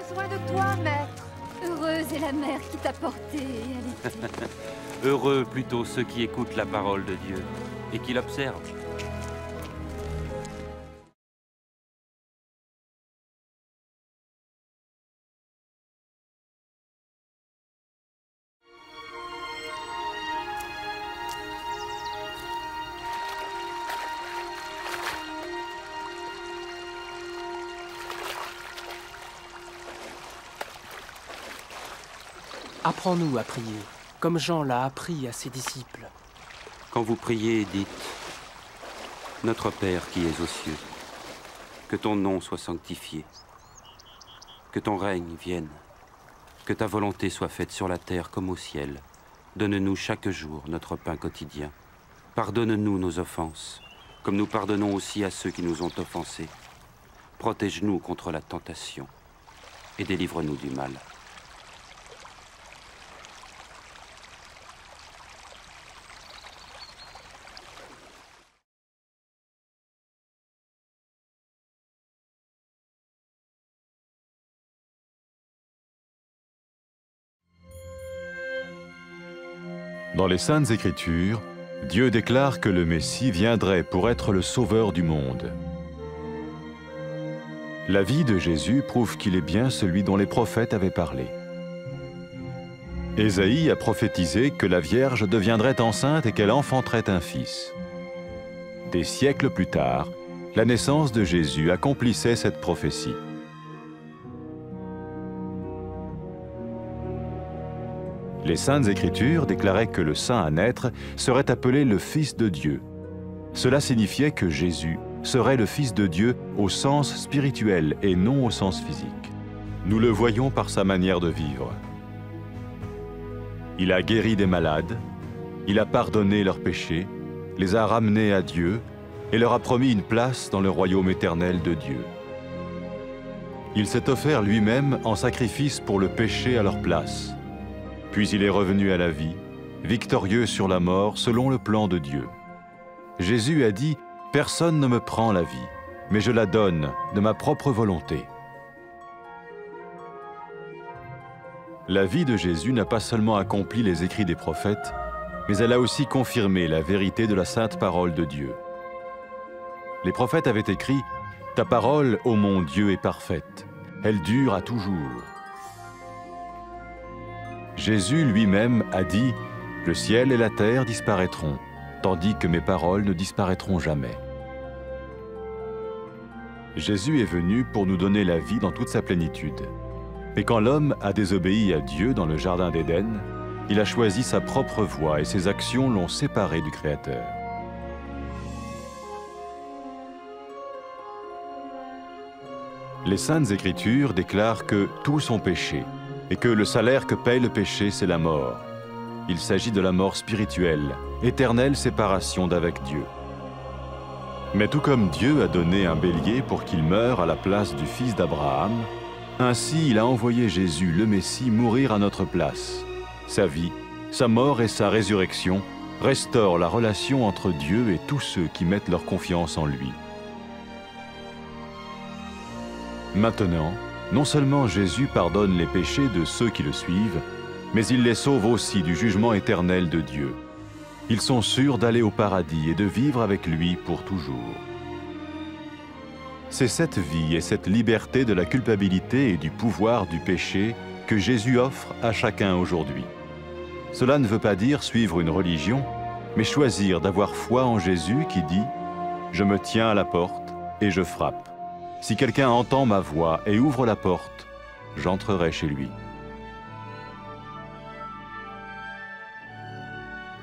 besoin de toi, maître. Heureuse est la mère qui t'a porté et allaitée. Heureux plutôt ceux qui écoutent la parole de Dieu et qui l'observent. Apprends-nous à prier, comme Jean l'a appris à ses disciples. Quand vous priez, dites « Notre Père qui es aux cieux, que ton nom soit sanctifié, que ton règne vienne, que ta volonté soit faite sur la terre comme au ciel. Donne-nous chaque jour notre pain quotidien. Pardonne-nous nos offenses, comme nous pardonnons aussi à ceux qui nous ont offensés. Protège-nous contre la tentation et délivre-nous du mal. » Dans les Saintes Écritures, Dieu déclare que le Messie viendrait pour être le sauveur du monde. La vie de Jésus prouve qu'il est bien celui dont les prophètes avaient parlé. Ésaïe a prophétisé que la Vierge deviendrait enceinte et qu'elle enfanterait un fils. Des siècles plus tard, la naissance de Jésus accomplissait cette prophétie. Les Saintes Écritures déclaraient que le saint à naître serait appelé le Fils de Dieu. Cela signifiait que Jésus serait le Fils de Dieu au sens spirituel et non au sens physique. Nous le voyons par sa manière de vivre. Il a guéri des malades, il a pardonné leurs péchés, les a ramenés à Dieu et leur a promis une place dans le royaume éternel de Dieu. Il s'est offert lui-même en sacrifice pour le péché à leur place. Puis il est revenu à la vie, victorieux sur la mort selon le plan de Dieu. Jésus a dit « Personne ne me prend la vie, mais je la donne de ma propre volonté. » La vie de Jésus n'a pas seulement accompli les écrits des prophètes, mais elle a aussi confirmé la vérité de la sainte parole de Dieu. Les prophètes avaient écrit « Ta parole, ô mon Dieu, est parfaite, elle dure à toujours. » Jésus lui-même a dit « Le ciel et la terre disparaîtront, tandis que mes paroles ne disparaîtront jamais. » Jésus est venu pour nous donner la vie dans toute sa plénitude. Mais quand l'homme a désobéi à Dieu dans le jardin d'Éden, il a choisi sa propre voie et ses actions l'ont séparé du Créateur. Les Saintes Écritures déclarent que tous ont péché et que le salaire que paye le péché, c'est la mort. Il s'agit de la mort spirituelle, éternelle séparation d'avec Dieu. Mais tout comme Dieu a donné un bélier pour qu'il meure à la place du fils d'Abraham, ainsi il a envoyé Jésus, le Messie, mourir à notre place. Sa vie, sa mort et sa résurrection restaurent la relation entre Dieu et tous ceux qui mettent leur confiance en lui. Maintenant, non seulement Jésus pardonne les péchés de ceux qui le suivent, mais il les sauve aussi du jugement éternel de Dieu. Ils sont sûrs d'aller au paradis et de vivre avec lui pour toujours. C'est cette vie et cette liberté de la culpabilité et du pouvoir du péché que Jésus offre à chacun aujourd'hui. Cela ne veut pas dire suivre une religion, mais choisir d'avoir foi en Jésus qui dit « Je me tiens à la porte et je frappe. Si quelqu'un entend ma voix et ouvre la porte, j'entrerai chez lui. »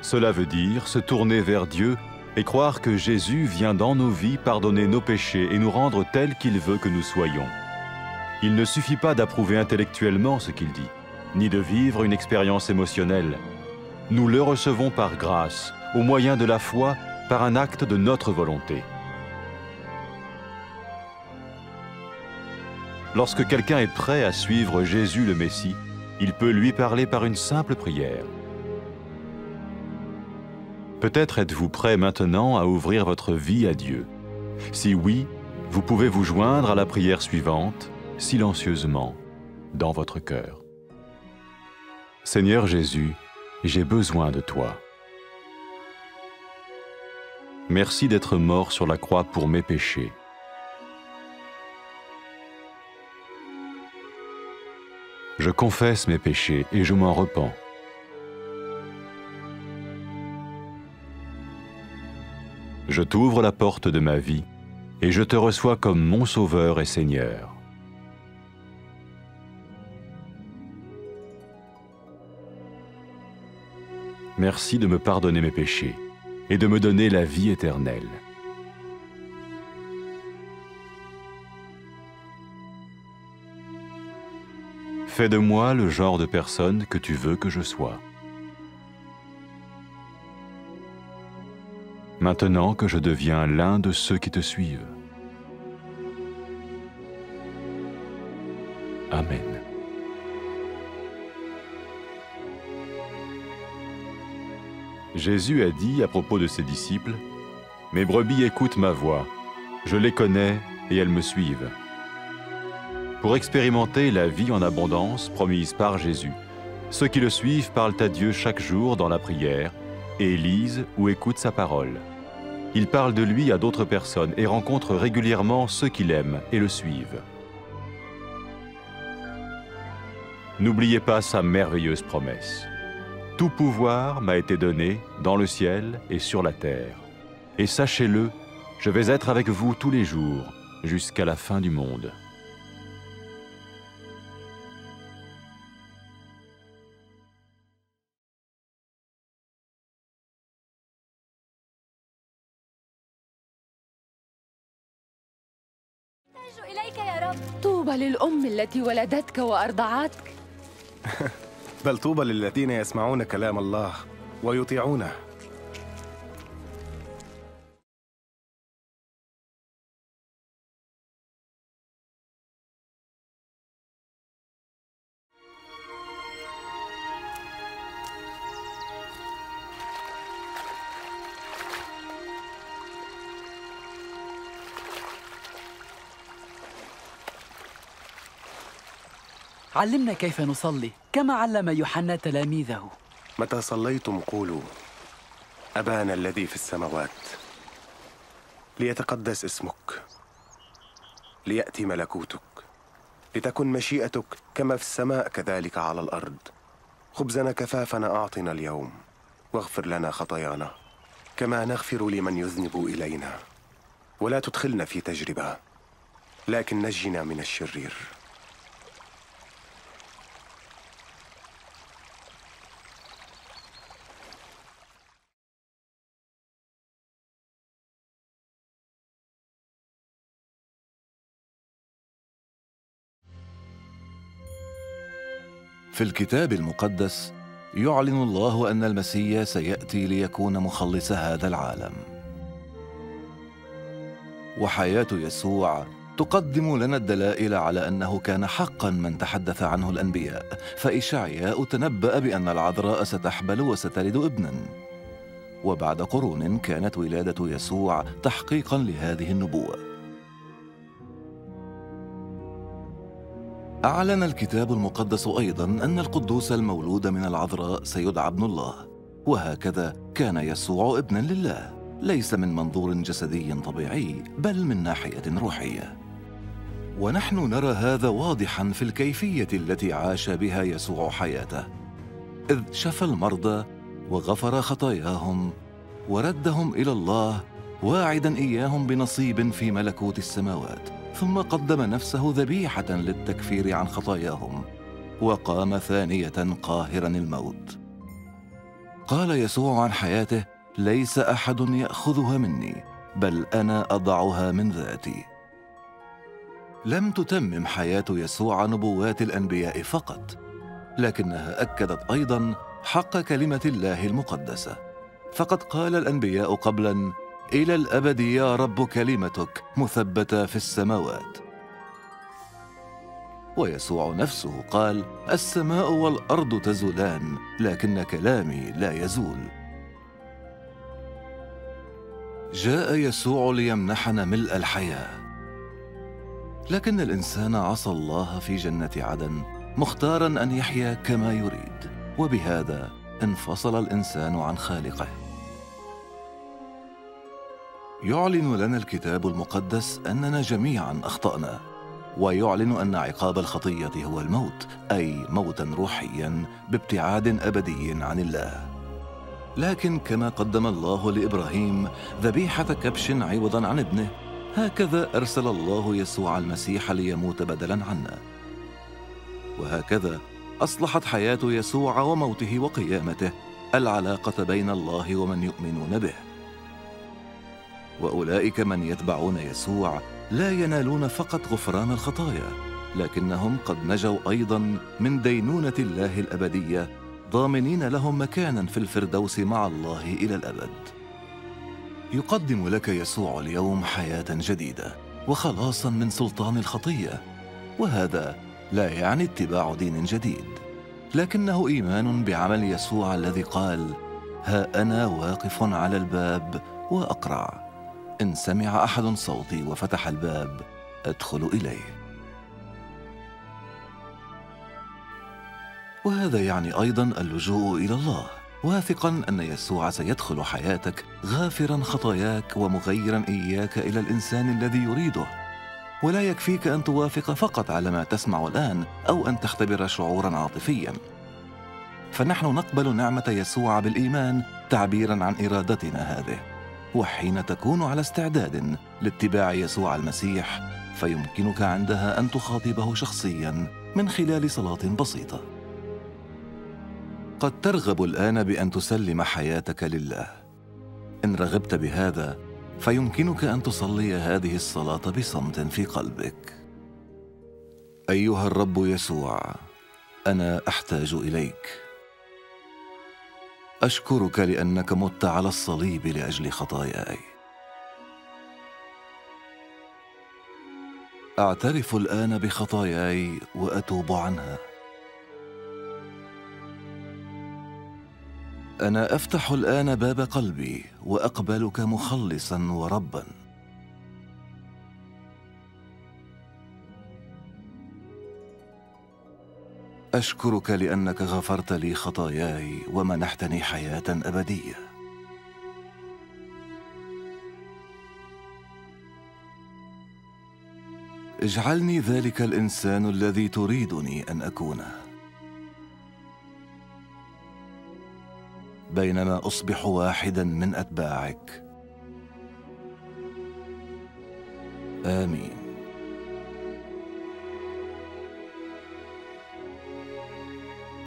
Cela veut dire se tourner vers Dieu et croire que Jésus vient dans nos vies pardonner nos péchés et nous rendre tels qu'il veut que nous soyons. Il ne suffit pas d'approuver intellectuellement ce qu'il dit, ni de vivre une expérience émotionnelle. Nous le recevons par grâce, au moyen de la foi, par un acte de notre volonté. Lorsque quelqu'un est prêt à suivre Jésus le Messie, il peut lui parler par une simple prière. Peut-être êtes-vous prêt maintenant à ouvrir votre vie à Dieu. Si oui, vous pouvez vous joindre à la prière suivante, silencieusement. dans votre cœur. Seigneur Jésus, j'ai besoin de toi. Merci d'être mort sur la croix pour mes péchés. Je confesse mes péchés et je m'en repens. Je t'ouvre la porte de ma vie et je te reçois comme mon Sauveur et Seigneur. Merci de me pardonner mes péchés et de me donner la vie éternelle. Fais de moi le genre de personne que tu veux que je sois. Maintenant que je deviens l'un de ceux qui te suivent. Amen. Jésus a dit à propos de ses disciples, « Mes brebis écoutent ma voix, je les connais et elles me suivent. » Pour expérimenter la vie en abondance promise par Jésus, ceux qui le suivent parlent à Dieu chaque jour dans la prière et lisent ou écoutent sa parole. Ils parlent de lui à d'autres personnes et rencontrent régulièrement ceux qui l'aiment et le suivent. N'oubliez pas sa merveilleuse promesse. Tout pouvoir m'a été donné dans le ciel et sur la terre. Et sachez-le, je vais être avec vous tous les jours, jusqu'à la fin du monde. طوبى للأم التي ولدتك وأرضعتك. بل طوبى للذين يسمعون كلام الله ويطيعونه. علمنا كيف نصلي كما علم يوحنا تلاميذه. متى صليتم قولوا: أبانا الذي في السماوات، ليتقدس اسمك، ليأتي ملكوتك، لتكن مشيئتك كما في السماء كذلك على الأرض. خبزنا كفافنا أعطنا اليوم، واغفر لنا خطايانا كما نغفر لمن يذنب إلينا، ولا تدخلنا في تجربة، لكن نجنا من الشرير. في الكتاب المقدس يعلن الله أن المسيح سيأتي ليكون مخلص هذا العالم. وحياة يسوع تقدم لنا الدلائل على أنه كان حقاً من تحدث عنه الأنبياء، فإشعياء تنبأ بأن العذراء ستحبل وستلد ابناً. وبعد قرون كانت ولادة يسوع تحقيقاً لهذه النبوة. أعلن الكتاب المقدس أيضاً أن القدوس المولود من العذراء سيدعى ابن الله، وهكذا كان يسوع ابناً لله، ليس من منظور جسدي طبيعي بل من ناحية روحية. ونحن نرى هذا واضحاً في الكيفية التي عاش بها يسوع حياته، إذ شفى المرضى وغفر خطاياهم وردهم إلى الله، واعداً إياهم بنصيب في ملكوت السماوات، ثم قدم نفسه ذبيحة للتكفير عن خطاياهم، وقام ثانية قاهراً الموت. قال يسوع عن حياته: ليس أحد يأخذها مني، بل أنا أضعها من ذاتي. لم تتمم حياة يسوع نبوات الأنبياء فقط، لكنها أكدت أيضاً حق كلمة الله المقدسة، فقد قال الأنبياء قبلاً: إلى الأبد يا رب كلمتك مثبتة في السماوات. ويسوع نفسه قال: السماء والأرض تزولان، لكن كلامي لا يزول. جاء يسوع ليمنحنا ملء الحياة، لكن الإنسان عصى الله في جنة عدن مختاراً أن يحيا كما يريد، وبهذا انفصل الإنسان عن خالقه. يعلن لنا الكتاب المقدس أننا جميعاً أخطأنا، ويعلن أن عقاب الخطية هو الموت، أي موتاً روحياً بابتعاد أبدي عن الله. لكن كما قدم الله لإبراهيم ذبيحة كبش عوضاً عن ابنه، هكذا أرسل الله يسوع المسيح ليموت بدلاً عنا. وهكذا أصلحت حياة يسوع وموته وقيامته العلاقة بين الله ومن يؤمنون به. وأولئك من يتبعون يسوع لا ينالون فقط غفران الخطايا، لكنهم قد نجوا أيضاً من دينونة الله الأبدية، ضامنين لهم مكاناً في الفردوس مع الله إلى الأبد. يقدم لك يسوع اليوم حياة جديدة وخلاصاً من سلطان الخطية، وهذا لا يعني اتباع دين جديد، لكنه إيمان بعمل يسوع الذي قال: ها أنا واقف على الباب وأقرع، إن سمع أحد صوتي وفتح الباب أدخل إليه. وهذا يعني أيضاً اللجوء إلى الله، واثقاً أن يسوع سيدخل حياتك غافراً خطاياك ومغيراً إياك إلى الإنسان الذي يريده. ولا يكفيك أن توافق فقط على ما تسمع الآن أو أن تختبر شعوراً عاطفياً، فنحن نقبل نعمة يسوع بالإيمان تعبيراً عن إرادتنا هذه. وحين تكون على استعداد لاتباع يسوع المسيح، فيمكنك عندها أن تخاطبه شخصياً من خلال صلاة بسيطة. قد ترغب الآن بأن تسلم حياتك لله. إن رغبت بهذا، فيمكنك أن تصلي هذه الصلاة بصمت في قلبك. أيها الرب يسوع، أنا أحتاج إليك. أشكرك لأنك مت على الصليب لأجل خطاياي. أعترف الآن بخطاياي وأتوب عنها. أنا أفتح الآن باب قلبي وأقبلك مخلصاً ورباً. أشكرك لأنك غفرت لي خطاياي ومنحتني حياة أبدية. اجعلني ذلك الإنسان الذي تريدني أن أكونه، بينما أصبح واحداً من أتباعك. آمين.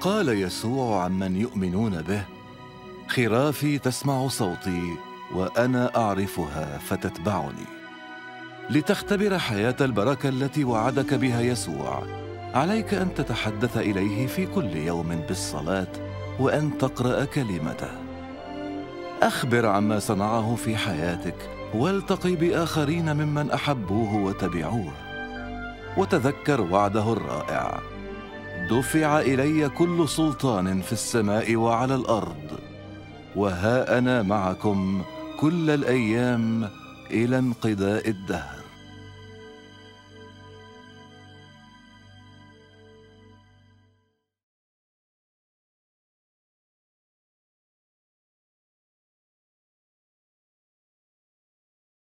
قال يسوع عمن يؤمنون به: خرافي تسمع صوتي وأنا أعرفها فتتبعني. لتختبر حياة البركة التي وعدك بها يسوع، عليك أن تتحدث إليه في كل يوم بالصلاة وأن تقرأ كلمته. أخبر عما صنعه في حياتك، والتقي بآخرين ممن أحبوه وتبعوه، وتذكر وعده الرائع: دفع إلي كل سلطان في السماء وعلى الأرض، وها أنا معكم كل الأيام إلى انقضاء الدهر.